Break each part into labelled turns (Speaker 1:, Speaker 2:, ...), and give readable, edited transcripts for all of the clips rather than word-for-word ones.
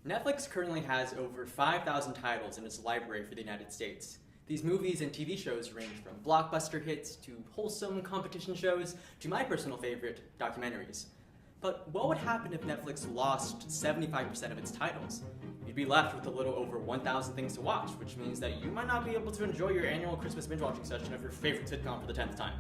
Speaker 1: Netflix currently has over 5,000 titles in its library for the United States. These movies and TV shows range from blockbuster hits to wholesome competition shows to my personal favorite, documentaries. But what would happen if Netflix lost 75% of its titles? You'd be left with a little over 1,000 things to watch, which means that you might not be able to enjoy your annual Christmas binge-watching session of your favorite sitcom for the 10th time.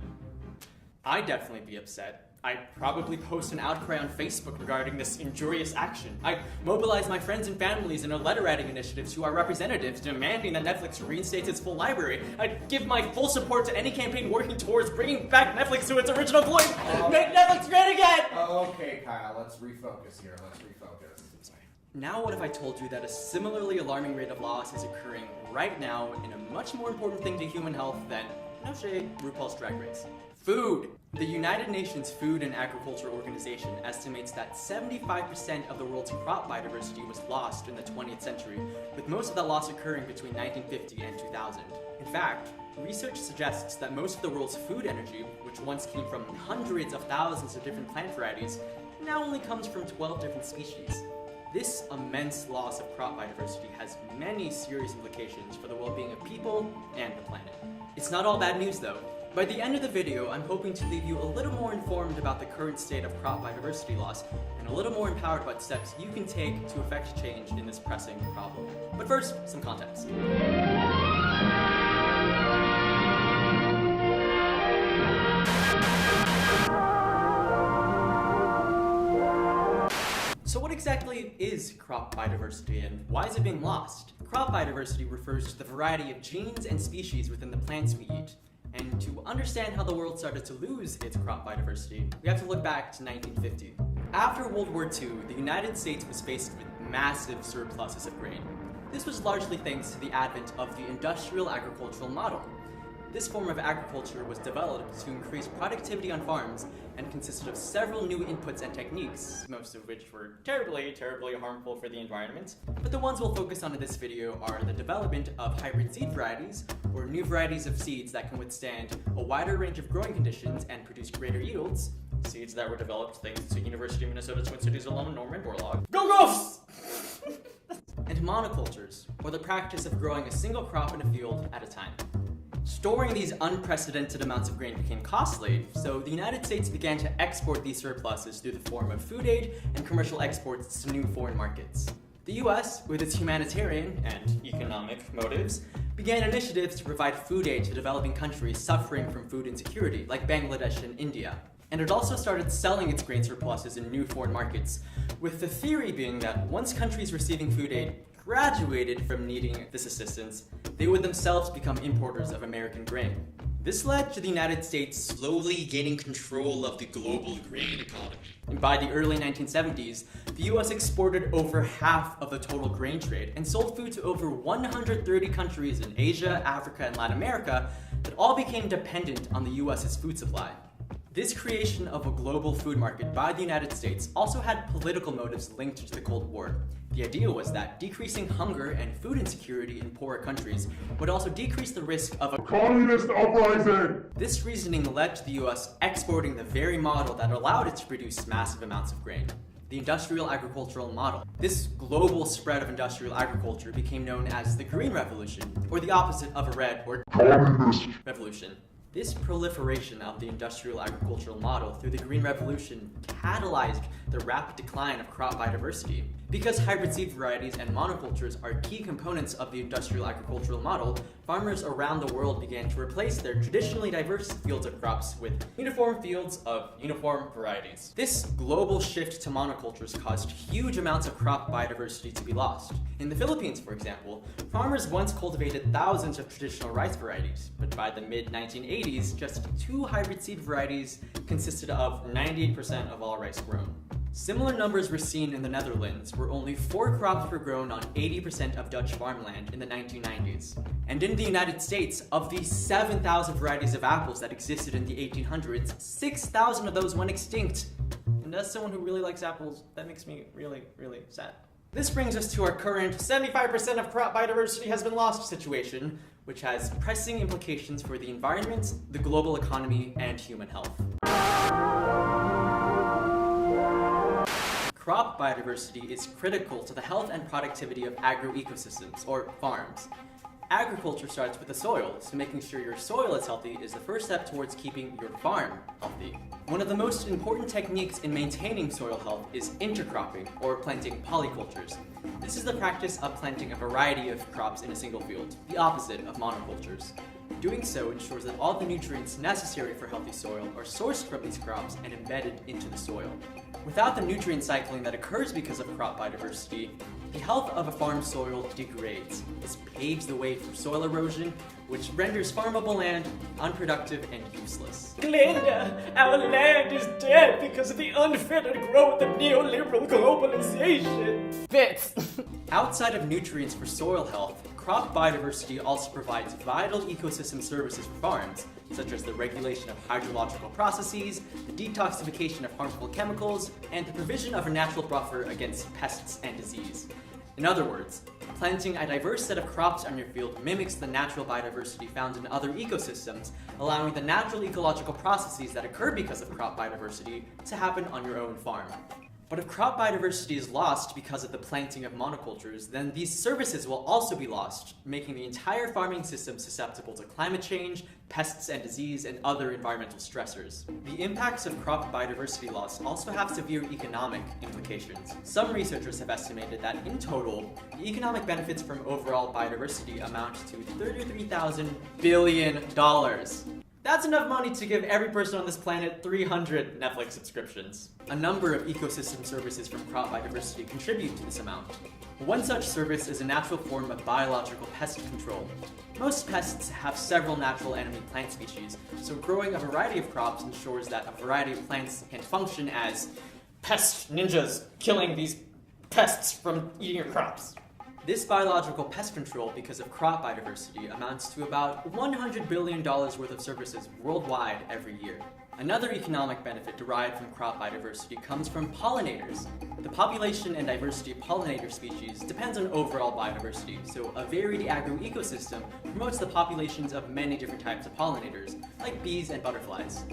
Speaker 1: I'd definitely be upset. I'd probably post an outcry on Facebook regarding this injurious action. I'd mobilize my friends and families in a letter-writing initiative to our representatives demanding that Netflix reinstates its full library. I'd give my full support to any campaign working towards bringing back Netflix to its original glory. Make Netflix great again!
Speaker 2: Okay, Kyle, let's refocus here.
Speaker 1: Sorry. Now what if I told you that a similarly alarming rate of loss is occurring right now in a much more important thing to human health than, no shade, RuPaul's Drag Race? Food! The United Nations Food and Agriculture Organization estimates that 75% of the world's crop biodiversity was lost in the 20th century, with most of that loss occurring between 1950 and 2000. In fact, research suggests that most of the world's food energy, which once came from hundreds of thousands of different plant varieties, now only comes from 12 different species. This immense loss of crop biodiversity has many serious implications for the well-being of people and the planet. It's not all bad news though. By the end of the video, I'm hoping to leave you a little more informed about the current state of crop biodiversity loss, and a little more empowered about steps you can take to effect change in this pressing problem. But first, some context. So what exactly is crop biodiversity and why is it being lost? Crop biodiversity refers to the variety of genes and species within the plants we eat. And to understand how the world started to lose its crop biodiversity, we have to look back to 1950. After World War II, the United States was faced with massive surpluses of grain. This was largely thanks to the advent of the industrial agricultural model. This form of agriculture was developed to increase productivity on farms and consisted of several new inputs and techniques, most of which were terribly harmful for the environment. But the ones we'll focus on in this video are the development of hybrid seed varieties, or new varieties of seeds that can withstand a wider range of growing conditions and produce greater yields, seeds that were developed thanks to University of Minnesota Twin Cities alum Norman Borlaug. Go Gophs! And monocultures, or the practice of growing a single crop in a field at a time. Storing these unprecedented amounts of grain became costly, so the United States began to export these surpluses through the form of food aid and commercial exports to new foreign markets. The US, with its humanitarian and economic motives, began initiatives to provide food aid to developing countries suffering from food insecurity, like Bangladesh and India. And it also started selling its grain surpluses in new foreign markets, with the theory being that once countries receiving food aid graduated from needing this assistance, they would themselves become importers of American grain. This led to the United States slowly gaining control of the global grain economy. And by the early 1970s, the US exported over half of the total grain trade and sold food to over 130 countries in Asia, Africa, and Latin America that all became dependent on the US's food supply. This creation of a global food market by the United States also had political motives linked to the Cold War. The idea was that decreasing hunger and food insecurity in poorer countries would also decrease the risk of a communist uprising. This reasoning led to the US exporting the very model that allowed it to produce massive amounts of grain, the industrial agricultural model. This global spread of industrial agriculture became known as the Green Revolution, or the opposite of a red or communist revolution. This proliferation of the industrial agricultural model through the Green Revolution catalyzed the rapid decline of crop biodiversity. Because hybrid seed varieties and monocultures are key components of the industrial agricultural model, farmers around the world began to replace their traditionally diverse fields of crops with uniform fields of uniform varieties. This global shift to monocultures caused huge amounts of crop biodiversity to be lost. In the Philippines, for example, farmers once cultivated thousands of traditional rice varieties, but by the mid-1980s, just 2 hybrid seed varieties consisted of 98% of all rice grown. Similar numbers were seen in the Netherlands, where only 4 crops were grown on 80% of Dutch farmland in the 1990s. And in the United States, of the 7,000 varieties of apples that existed in the 1800s, 6,000 of those went extinct. And as someone who really likes apples, that makes me really sad. This brings us to our current 75% of crop biodiversity has been lost situation, which has pressing implications for the environment, the global economy, and human health. crop biodiversity is critical to the health and productivity of agroecosystems, or farms. Agriculture starts with the soil, so making sure your soil is healthy is the first step towards keeping your farm healthy. One of the most important techniques in maintaining soil health is intercropping, or planting polycultures. This is the practice of planting a variety of crops in a single field, the opposite of monocultures. Doing so ensures that all the nutrients necessary for healthy soil are sourced from these crops and embedded into the soil. Without the nutrient cycling that occurs because of crop biodiversity, the health of a farm soil degrades. This paves the way for soil erosion, which renders farmable land unproductive and useless.
Speaker 3: Glenda, our land is dead because of the unfettered growth of neoliberal globalization. Fits!
Speaker 1: Outside of nutrients for soil health, crop biodiversity also provides vital ecosystem services for farms, such as the regulation of hydrological processes, the detoxification of harmful chemicals, and the provision of a natural buffer against pests and disease. In other words, planting a diverse set of crops on your field mimics the natural biodiversity found in other ecosystems, allowing the natural ecological processes that occur because of crop biodiversity to happen on your own farm. But if crop biodiversity is lost because of the planting of monocultures, then these services will also be lost, making the entire farming system susceptible to climate change, pests and disease, and other environmental stressors. The impacts of crop biodiversity loss also have severe economic implications. Some researchers have estimated that in total, the economic benefits from overall biodiversity amount to $33,000 billion. That's enough money to give every person on this planet 300 Netflix subscriptions. A number of ecosystem services from crop biodiversity contribute to this amount. One such service is a natural form of biological pest control. Most pests have several natural enemy plant species, so growing a variety of crops ensures that a variety of plants can function as
Speaker 3: Pest ninjas killing these pests from eating your crops.
Speaker 1: This biological pest control, because of crop biodiversity, amounts to about $100 billion worth of services worldwide every year. Another economic benefit derived from crop biodiversity comes from pollinators. The population and diversity of pollinator species depends on overall biodiversity, so a varied agroecosystem promotes the populations of many different types of pollinators, like bees and butterflies.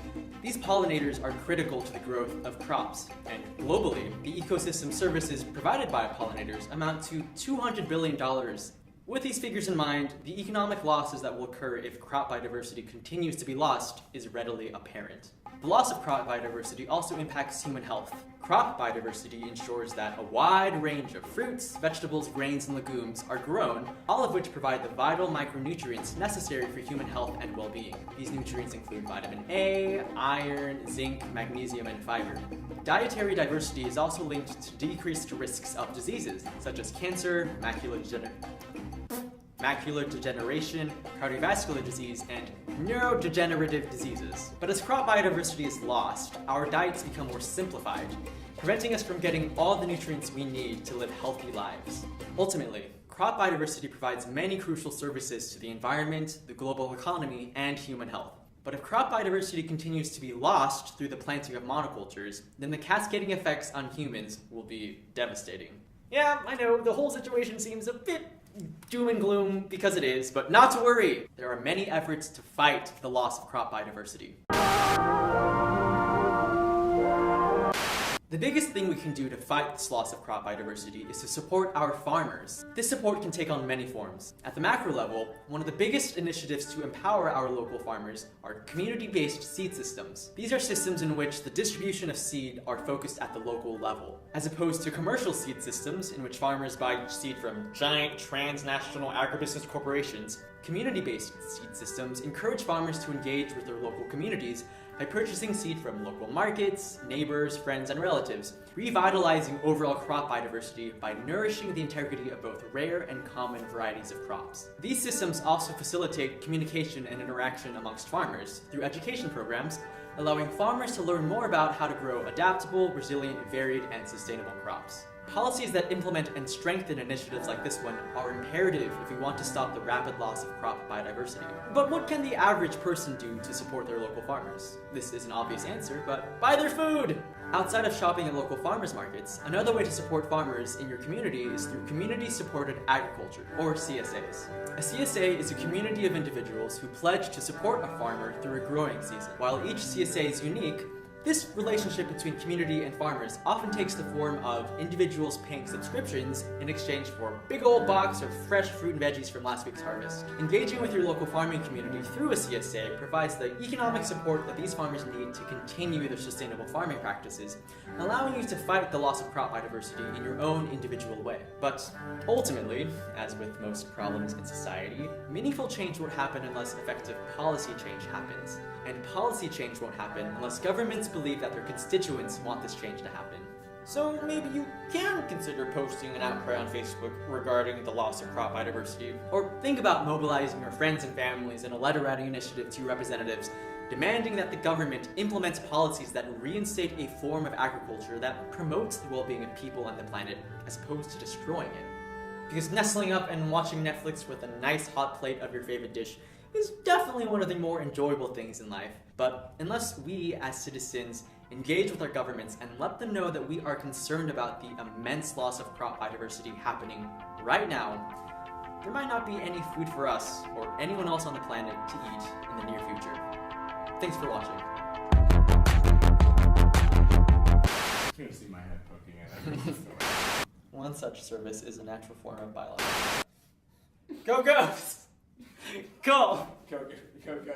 Speaker 1: These pollinators are critical to the growth of crops, and globally, the ecosystem services provided by pollinators amount to $200 billion. With these figures in mind, the economic losses that will occur if crop biodiversity continues to be lost is readily apparent. The loss of crop biodiversity also impacts human health. Crop biodiversity ensures that a wide range of fruits, vegetables, grains, and legumes are grown, all of which provide the vital micronutrients necessary for human health and well-being. These nutrients include vitamin A, iron, zinc, magnesium, and fiber. Dietary diversity is also linked to decreased risks of diseases, such as cancer, macular degeneration, cardiovascular disease, and neurodegenerative diseases. But as crop biodiversity is lost, our diets become more simplified, preventing us from getting all the nutrients we need to live healthy lives. Ultimately, crop biodiversity provides many crucial services to the environment, the global economy, and human health. But if crop biodiversity continues to be lost through the planting of monocultures, then the cascading effects on humans will be devastating.
Speaker 3: Yeah, I know, the whole situation seems a bit
Speaker 1: doom and gloom, because it is, but not to worry! There are many efforts to fight the loss of crop biodiversity. The biggest thing we can do to fight this loss of crop biodiversity is to support our farmers. This support can take on many forms. At the macro level, one of the biggest initiatives to empower our local farmers are community-based seed systems. These are systems in which the distribution of seed are focused at the local level, as opposed to commercial seed systems in which farmers buy seed from giant transnational agribusiness corporations. Community-based seed systems encourage farmers to engage with their local communities by purchasing seed from local markets, neighbors, friends, and relatives, revitalizing overall crop biodiversity by nourishing the integrity of both rare and common varieties of crops. These systems also facilitate communication and interaction amongst farmers through education programs, allowing farmers to learn more about how to grow adaptable, resilient, varied, and sustainable crops. Policies that implement and strengthen initiatives like this one are imperative if we want to stop the rapid loss of crop biodiversity. But what can the average person do to support their local farmers? This is an obvious answer, but buy their food! Outside of shopping at local farmers markets, another way to support farmers in your community is through community-supported agriculture, or CSAs. A CSA is a community of individuals who pledge to support a farmer through a growing season. While each CSA is unique, This relationship between community and farmers often takes the form of individuals paying subscriptions in exchange for a big old box of fresh fruit and veggies from last week's harvest. Engaging with your local farming community through a CSA provides the economic support that these farmers need to continue their sustainable farming practices, allowing you to fight the loss of crop biodiversity in your own individual way. But ultimately, as with most problems in society, meaningful change won't happen unless effective policy change happens. And policy change won't happen unless governments believe that their constituents want this change to happen. So maybe you can consider posting an outcry on Facebook regarding the loss of crop biodiversity, or think about mobilizing your friends and families in a letter-writing initiative to your representatives, demanding that the government implements policies that reinstate a form of agriculture that promotes the well-being of people and the planet, as opposed to destroying it. Because nestling up and watching Netflix with a nice hot plate of your favorite dish is definitely one of the more enjoyable things in life. But unless we, as citizens, engage with our governments and let them know that we are concerned about the immense loss of crop biodiversity happening right now, there might not be any food for us or anyone else on the planet to eat in the near future. Thanks for watching.
Speaker 2: You can see my head poking at it.
Speaker 1: One such service is a natural form of biology.
Speaker 3: Go Ghosts! Go!
Speaker 2: Go, go, go.